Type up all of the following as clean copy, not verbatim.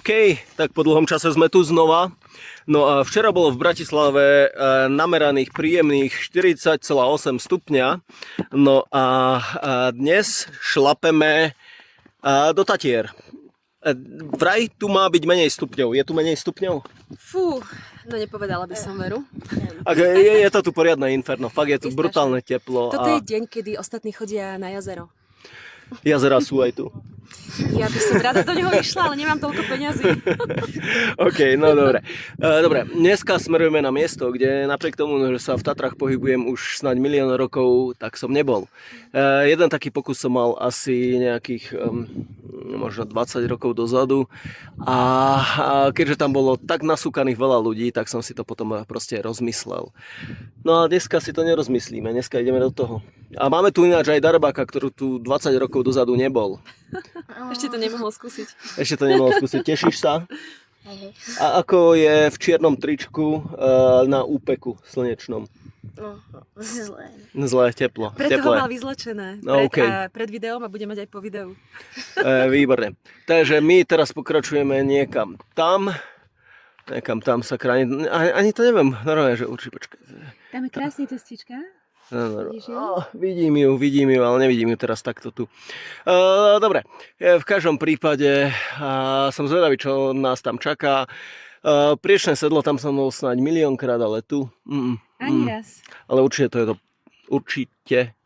OK, tak po dlhom čase sme tu znova. No a včera bolo v Bratislave nameraných príjemných 40,8 stupňa. No a dnes šlapeme do Tatier. Vraj tu má byť menej stupňov. Je tu menej stupňov? Fú, no nepovedala by som veru. Je to tu poriadne inferno. Fakt je tu brutálne teplo. Toto je deň, kedy ostatní chodia na jazero. Jazera sú aj tu. Ja by som rada do neho išla, ale nemám toľko peňazí. OK, no dobre. Dobre, dneska smerujeme na miesto, kde napriek tomu, že sa v Tatrách pohybujem už snáď milión rokov, tak som nebol. Jeden taký pokus som mal asi nejakých možno 20 rokov dozadu a keďže tam bolo tak nasúkaných veľa ľudí, tak som si to potom proste rozmyslel. No a dneska si to nerozmyslíme, dneska ideme do toho. A máme tu ináč aj Darbáka, ktorú tu 20 rokov dozadu nebol. Ešte to nemohol skúsiť. Ešte to nemohol skúsiť. Tešíš sa? A ako je v čiernom tričku na úpeku slnečnom? Zle. Zlé, teplo. Preto Teplé. ho mal vyzlečené. No, okay. Pred videom a bude mať aj po videu. Výborne. Takže my teraz pokračujeme niekam tam. Niekam tam sa kráni. Ani to neviem. Normálne, že určite počkaj. Tam je krásna cestička. Vidím ju, ale nevidím ju teraz takto tu. Dobre, v každom prípade som zvedavý, čo nás tam čaká. Priečné sedlo tam som bol snáď miliónkrát, ale tu... Ani raz. Ale určite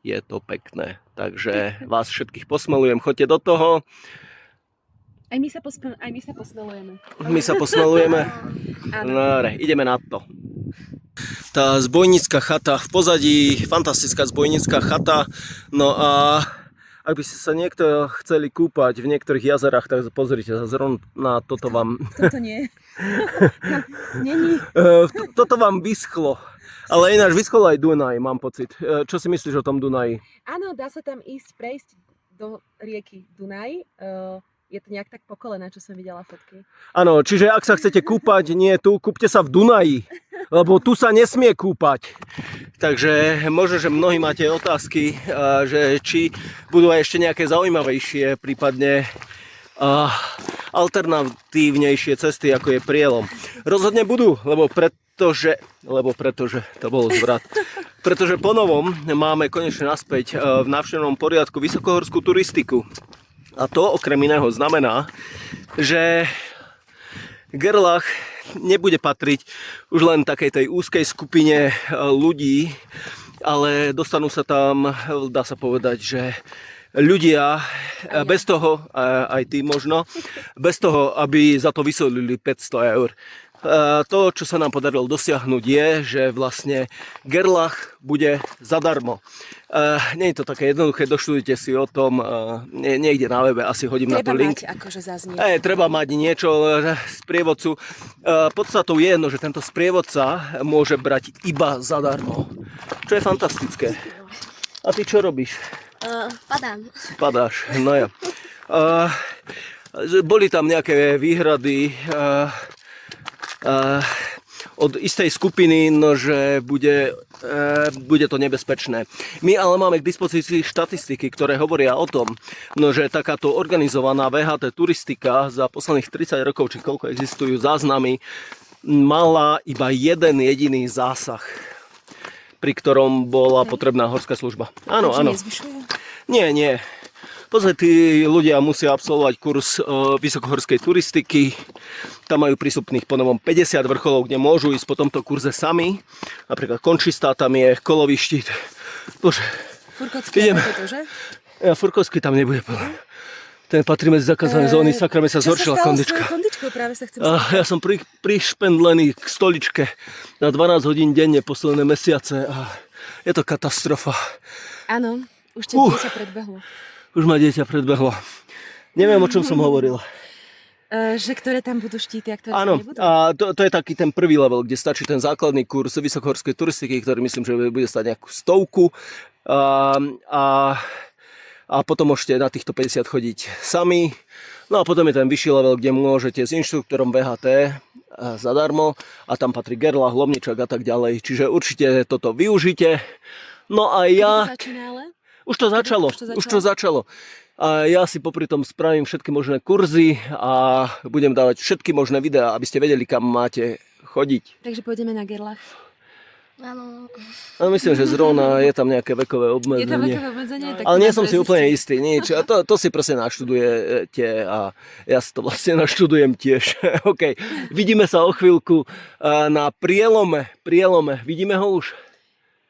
je to pekné. Takže vás všetkých posmelujem, choďte do toho. Aj my sa posmelujeme. My sa posmelujeme. Dobre, ideme na to. Tá zbojnícka chata v pozadí, fantastická zbojnícka chata. No a ak by ste sa niekto chceli kúpať v niektorých jazerách, tak pozrite sa, zrovna toto vám... Toto nie. Není. Toto vám vyschlo. Ale ináč vyschol aj Dunaj, mám pocit. Čo si myslíš o tom Dunaji? Áno, dá sa tam prejsť do rieky Dunaj. Je to nejak tak po kolena, čo som videla fotky. Áno, čiže ak sa chcete kúpať, nie tu, kúpte sa v Dunaji, lebo tu sa nesmie kúpať. Takže možno, že mnohí máte otázky, že či budú aj ešte nejaké zaujímavejšie, prípadne alternatívnejšie cesty, ako je prielom. Rozhodne budú, lebo pretože to bol zvrat. Pretože po novom máme konečne naspäť v návštevnom poriadku vysokohorskú turistiku. A to okrem iného znamená, že Gerlach nebude patriť už len takej tej úzkej skupine ľudí, ale dostanú sa tam, dá sa povedať, že ľudia bez toho, aj ty možno, bez toho, aby za to vysolili 500 eur. To, čo sa nám podarilo dosiahnuť, je, že vlastne Gerlach bude zadarmo. Nie je to také jednoduché, doštudujte si o tom niekde na webe, asi hodím na to link. Treba mať akože zaznie. Treba mať niečo z prievodcu. Podstatou je, že tento sprievodca môže brať iba zadarmo, čo je fantastické. A ty čo robíš? Padám. Padáš, no ja. Boli tam nejaké výhrady od istej skupiny, že bude to nebezpečné. My ale máme k dispozícii štatistiky, ktoré hovoria o tom, že takáto organizovaná VHT turistika za posledných 30 rokov, či koľko existujú záznamy, mala iba jeden jediný zásah, pri ktorom bola potrebná horská služba. Áno, áno. Nie. Pozrieť, tí ľudia musia absolvovať kurz vysokohorskej turistiky. Tam majú prístupných po novom 50 vrcholov, kde môžu ísť po tomto kurze sami. Napríklad Končistá, tam je kolový štít. Bože. Furkovský je to, že? Furkovský tam nebude. Ten patrí medzi zakázané zóny, sakra mi sa zhoršila kondička. Práve sa chcem Ja som prišpendlený k stoličke na 12 hodín denne posledné mesiace a je to katastrofa. Áno, už ťa dieťa predbehlo. Už ma dieťa predbehlo. Neviem, o čom som hovoril. Že ktoré tam budú štíty a ktoré áno, tam nebudú? a to je taký ten prvý level, kde stačí ten základný kurz vysokohorskej turistiky, ktorý myslím, že bude stať nejakú 100. A potom môžete na týchto 50 chodiť sami. No a potom je ten vyšší level, kde môžete s inštruktorom VHT zadarmo a tam patrí Gerlach, Lomničák a tak ďalej. Čiže určite toto využite. No a ja... Začína ale? Už to začalo. A ja si popri tom spravím všetky možné kurzy a budem dávať všetky možné videá, aby ste vedeli, kam máte chodiť. Takže pôjdeme na Gerlach. Áno. Ale myslím, že zrovna je tam nejaké vekové Je to obmedzenie. veľké obmedzenie? Tak Ale to nie nám som si prezistí. úplne istý, nič. A to si proste naštudujete a ja si to vlastne naštudujem tiež. OK, vidíme sa o chvíľku na prielome. Vidíme ho už?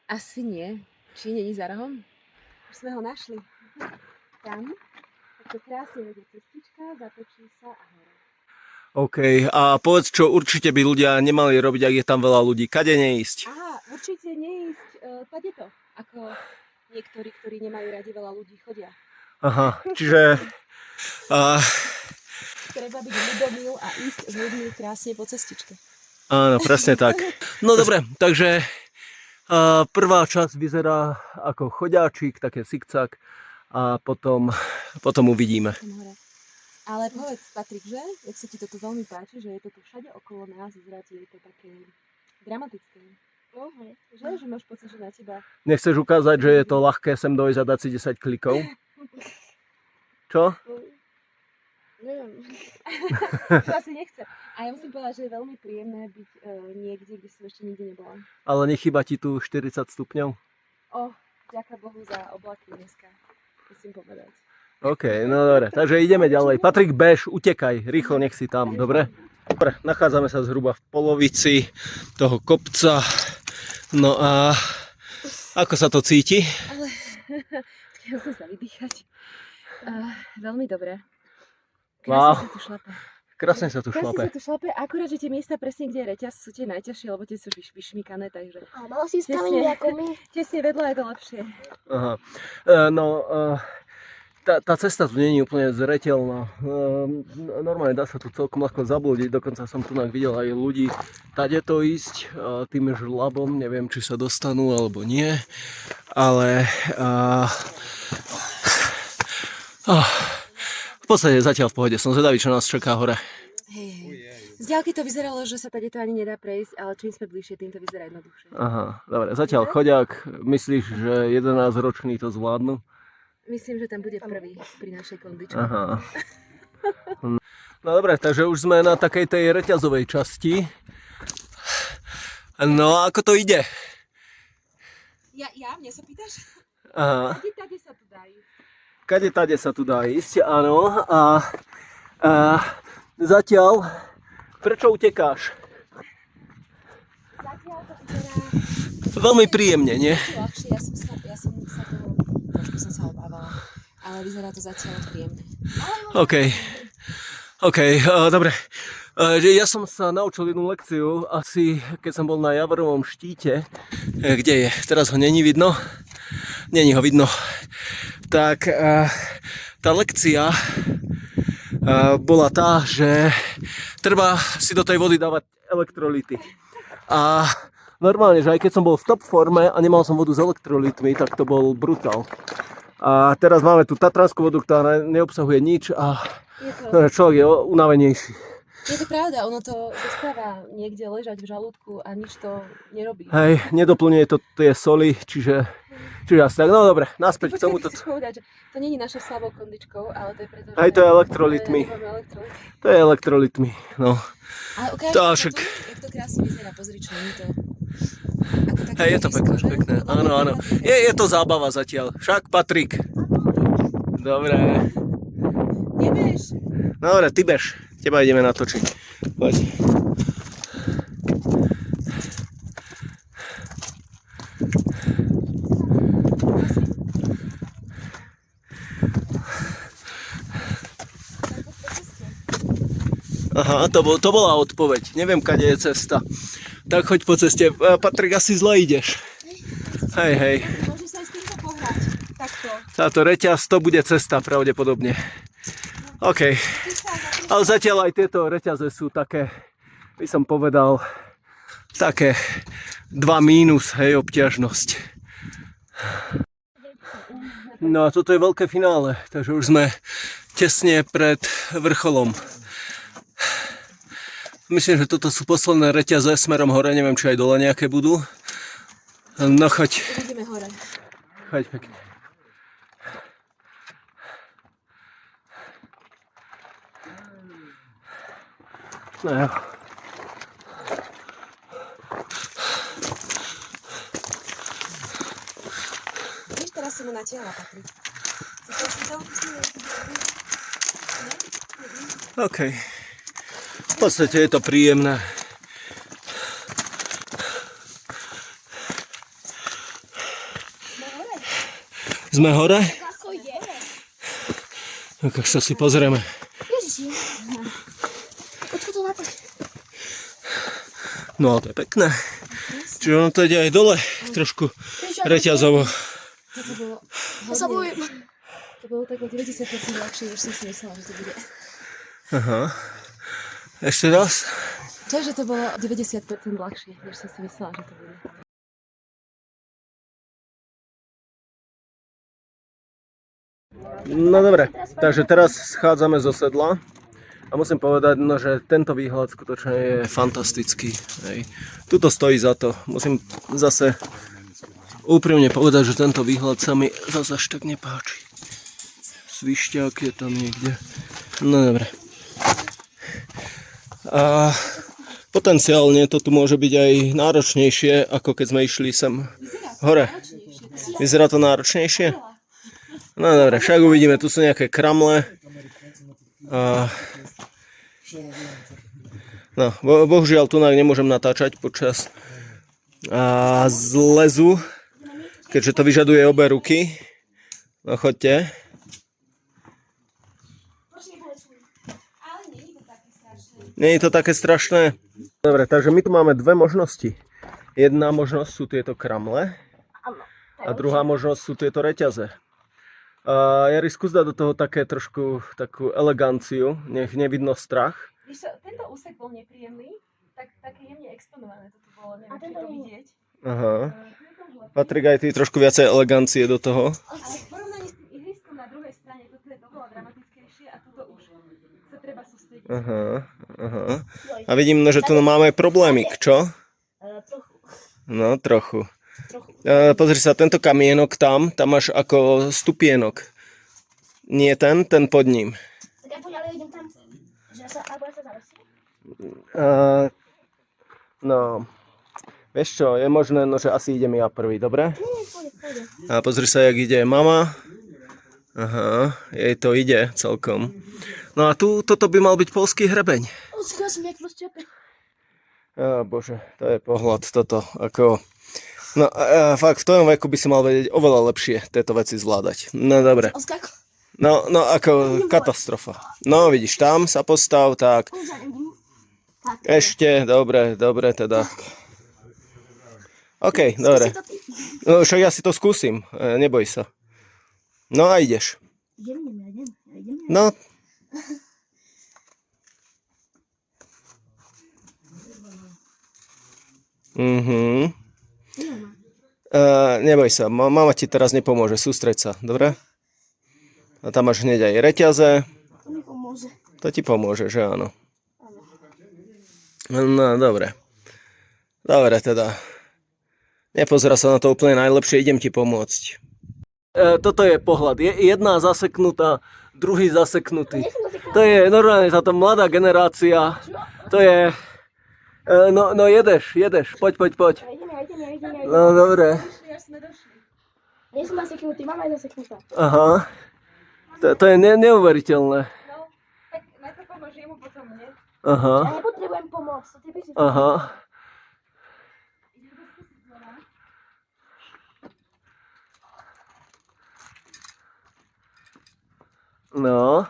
Asi nie. Či není za rohom? Už sme ho našli. Tam. Takto krásne vedie cestička, zatočí sa a hore. OK, a povedz, čo určite by ľudia nemali robiť, ak je tam veľa ľudí. Kade neísť? Aha, určite neísť tadeto, ako niektorí, ktorí nemajú radi veľa ľudí, chodia. Aha, čiže... Treba byť ľudomil a ísť s ľuďmi krásne po cestičke. Áno, presne tak. No dobre, takže prvá časť vyzerá ako chodiačik, také cikcak a potom uvidíme. Tam hore. Ale povedz, Patrik, že? Jak sa ti to tu veľmi páči, že je to tu všade okolo nás, zráte, je to také dramatické. Že? Že máš pocit, že na teba... Nechceš ukázať, že je to ľahké sem dojsť a dať si 10 klikov? Čo? Neviem. To asi nechce. A ja musím povedať, že je veľmi príjemné byť niekde, kde som ešte nikdy nebola. Ale nechýba ti tu 40 stupňov? Ďakujem Bohu za oblaky dneska, musím povedať. OK, no dobre, takže ideme ďalej. Patrik, bež, utekaj, rýchlo, nech si tam, dobre? Dobre, nachádzame sa zhruba v polovici toho kopca. No a ako sa to cíti? Ale musím sa vydýchať. Veľmi dobre. Wow. Krásne sa tu šlape. Krásne sa tu Krásne šlape. sa tu šlape, akurát, že tie miesta presne, kde je reťaz, sú tie najťažšie, lebo tie sú vyšmikané, takže A mala si skamení ako my. tesne vedľa je to lepšie. Aha. Tá cesta tu nie je úplne zreteľná. Normálne dá sa tu celkom ľahko zablúdiť, dokonca som tu videl aj ľudí tadeto ísť tým žlabom, neviem, či sa dostanú alebo nie, ale v podstate zatiaľ v pohode, som zvedavý, čo nás čaká hore. Hej. Z ďalky to vyzeralo, že sa tady to ani nedá prejsť, ale čím sme bližšie, tým to vyzerá jednoduchšie. Aha, dobre, zatiaľ chodiak, myslíš, že 11-roční to zvládnu? Myslím, že tam bude prvý pri našej kondičke. Aha. No dobre, takže už sme na takej tej reťazovej časti. No a ako to ide? Mne sa pýtaš? Aha. Tady sa tu dá ísť. Kade tade sa tu dá ísť, áno. A zatiaľ, prečo utekáš? Zatiaľ to vyzerá... Veľmi príjemne, nie? ľahšie, ja som sa toho... Trošku som sa obávala, ale vyzerá to zatiaľ príjemne. OK, dobre. Ja som sa naučil jednu lekciu, asi keď som bol na Javorovom štíte. Kde je? Teraz ho není vidno? Není ho vidno. Tak tá lekcia bola tá, že treba si do tej vody dávať elektrolyty. A normálne, že aj keď som bol v top forme a nemal som vodu s elektrolytmi, tak to bol brutál. A teraz máme tu tatranskú vodu, ktorá neobsahuje nič a človek je unavenejší. Je to pravda, ono to zostáva niekde ležať v žalúdku a nič to nerobí. Hej, nedoplňuje to tie soli, čiže asi tak. No dobre, naspäť k tomuto. Chceš povedať, že to nie je našou slabou kondičkou, ale to je preto, že... Hej, to je elektrolytmi. To je elektrolytmi, no. Ale ukážem To to, však... jak to krásne vyzerá, pozri, čo nie to... Hej, je to pekné, pekné. Áno. Je to zábava zatiaľ. Však, Patrik. Dobre. Nebež. No dobre, ty bež. Teba ideme natočiť. Poď. Aha, to bola odpoveď. Neviem, kade je cesta. Tak choď po ceste. Patrik, asi zle ideš. Hej. Môžeš sa aj s týmto pohrať. Takto. Táto reťaz, to bude cesta pravdepodobne. OK. Ale zatiaľ aj tieto reťaze sú také, by som povedal, také 2 mínus, hej, obťažnosť. No a toto je veľké finále, takže už sme tesne pred vrcholom. Myslím, že toto sú posledné reťaze smerom hore, neviem, či aj dole nejaké budú. No choď. Ideme hore. Choď pekne. No jo. Víš, teraz si mu natiahla, Patrik. OK. V podstate je to príjemné. Sme hore? Tak až to si pozrieme. Ježiši. Počko to natoč. No to je pekné. Čiže ono to ide aj dole. Trošku reťazovo. To bolo Sa hodne, bojím. to bolo tak o 90% ľahšie, než som si myslela, že to bude. Aha. Ešte raz. Čo, že to bolo 90% ľahšie, než som si myslela, že to bude. No dobre, takže teraz schádzame zo sedla a musím povedať, no, že tento výhľad skutočne je fantastický. Hej. Tuto stojí za to. Musím zase úprimne povedať, že tento výhľad sa mi zase až tak nepáči. Svišťák je tam niekde. No dobre. A potenciálne to tu môže byť aj náročnejšie, ako keď sme išli sem hore. Vyzerá to náročnejšie? No dobre, však uvidíme, tu sú nejaké kramle. No, bohužiaľ tu nemôžem natáčať počas zlezu, keďže to vyžaduje obe ruky. No choďte. Nie je to také strašné. Dobre, takže my tu máme dve možnosti. Jedna možnosť sú tieto kramle a druhá možnosť sú tieto reťaze. Jari, skús dať do toho také trošku takú eleganciu, nech nevidno strach. Víš čo, tento úsek bol nepríjemný, také jemne exponované to tu bolo, neviem, či tento to nie. vidieť. Aha. Patrik, aj ty trošku viacej elegancie do toho. Ale v porovnaní s tým ihriskom na druhej strane, toto je oveľa dramatickejšie a toto už sa treba sústrediť. Aha, aha. A vidím, no, že tu máme problémik, čo? Trochu. No, trochu. Pozri sa, tento kamienok tam máš ako stupienok. Nie ten pod ním. Tak ja poď, ale idem tam. Že ja sa, alebo ja sa zavesím. No, vieš čo, je možné, no, že asi idem ja prvý, dobre? Nie, pôjde. A pozri sa, jak ide mama. Aha, jej to ide celkom. No a toto by mal byť poľský hrebeň. Odskúšam som jak proste opäť. Bože, to je pohľad toto, ako... No, fakt, v tvojom veku by si mal vedieť oveľa lepšie tieto veci zvládať. No, dobre. Oskako. No, ako katastrofa. No, vidíš, tam sa postav, tak. Tak. Ešte, dobre, teda. OK, dobre. No, však ja si to skúsim, neboj sa. No a ideš. Idem. No. Neboj sa, mama ti teraz nepomôže, sústreď sa, dobre? A tam máš hneď aj reťaze. To mi pomôže. To ti pomôže, že áno? No, dobre. Dobre, teda. Nepozerá sa na to úplne najlepšie, idem ti pomôcť. Toto je pohľad. Jedna zaseknutá, druhý zaseknutý. To je normálne táto mladá generácia. To je... No jedeš. Poď. Ideme. No, dobre. Nie som zaseknutý, mama je zaseknutá. Aha. To je neuveriteľné. No, tak najprv pomôž jemu, potom mne. Aha. Ja nepotrebujem pomoc, to ty by si... Aha. No.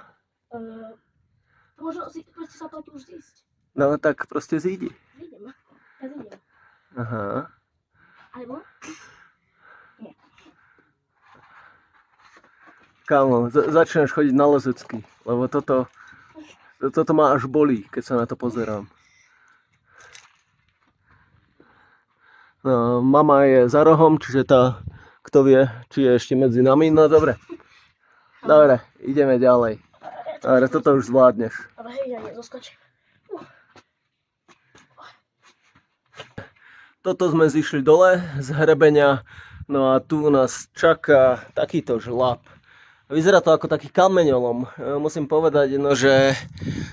To možno si proste sa platí už zísť. No tak proste zídi. Zídem. Ja zídem. Aha. Alebo? Kámo, začneš chodiť na lezecky, lebo toto ma až bolí, keď sa na to pozerám. No, mama je za rohom, čiže tá, kto vie, či je ešte medzi nami. No dobre. Dobre, ideme ďalej. Dobre, toto už zvládneš. Ale hej, ja zoskoč. Toto sme zišli dole z hrebenia, no a tu nás čaká takýto žlab. Vyzerá to ako taký kameňolom. Musím povedať, no, že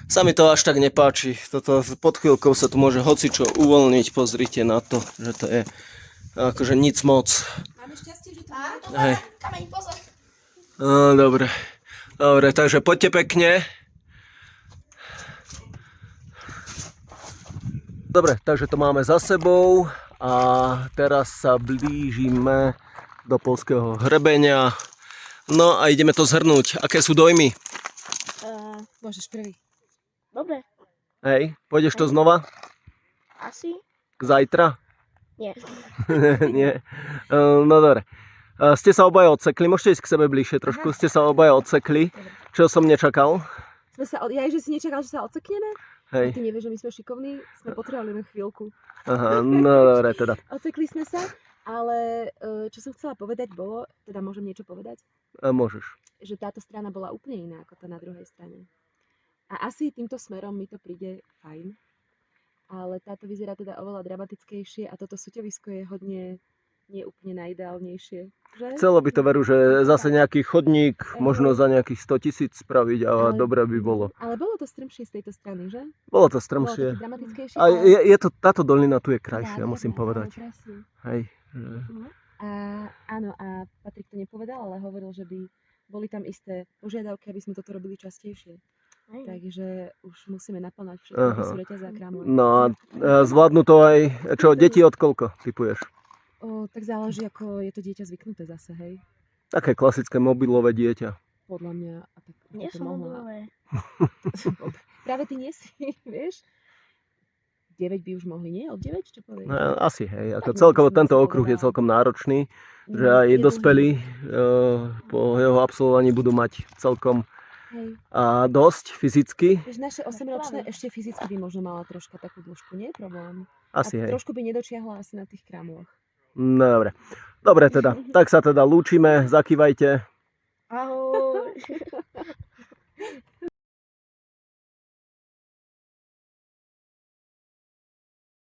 sa mi to až tak nepáči. Toto pod chvíľkou sa tu môže hocičo uvoľniť. Pozrite na to, že to je akože nic moc. Máme šťastie, že to Hej. Kameň, pozor. Dobre. Dobre, takže poďte pekne. Dobre, takže to máme za sebou a teraz sa blížime do poľského hrebenia. No a ideme to zhrnúť. Aké sú dojmy? Môžeš prvý. Dobre, Hej, pôjdeš to znova? asi? Zajtra? Nie. Nie. No dobre. Ste sa obaja odsekli, môžete ísť k sebe bližšie trošku. Ste sa obaja odsekli, čo som nečakal. Ja, že si nečakal, že sa odsekneme? A Hej. ty nevieš, že my sme šikovní, sme potrebovali len chvíľku. Aha, no dobre teda. Odsekli sme sa, ale čo som chcela povedať bolo, teda môžem niečo povedať, Môžeš. že táto strana bola úplne iná ako tá na druhej strane. A asi týmto smerom mi to príde fajn, ale táto vyzerá teda oveľa dramatickejšie a toto súťavisko je hodne nie úplne najideálnejšie. Že? Chcelo by to veru, že zase nejaký chodník, možno za nejakých 100 000 spraviť a Ale- dobre by bolo. Ale bolo to strmšie z tejto strany, že? Bolo to Bolo to strmšie. také dramatickejšie. A je to, táto dolina tu je krajšia, musím povedať. Krásne. Hej. A áno, a Patrik to nepovedal, ale hovoril, že by boli tam isté požiadavky, aby sme toto robili častejšie. Takže už musíme naplňať všetko, Aha. ako sú reťaze a krámové. No a zvládnu to aj, čo, deti od koľko typuješ? Tak záleží, ako je to dieťa zvyknuté zase, hej. Také klasické mobilové dieťa. Podľa mňa. A tak, Nie to som mohla- mobilové. Práve ty nie si, vieš. 9 by už mohli, nie? Od 9, čo povieš? No, asi, hej. Ako Tak, celkovo som tento si okruh je povedala. celkom náročný, že No, aj je dospelí po jeho absolvovaní budú mať celkom Hej. dosť fyzicky. Vieš, naše 8-ročné ešte fyzicky by možno mala troška takú dĺžku, nie je problém. Asi, a hej. trošku by nedočiahla asi na tých krámoch. No dobre. Dobre teda, tak sa teda lúčime, zakývajte. Ahoj.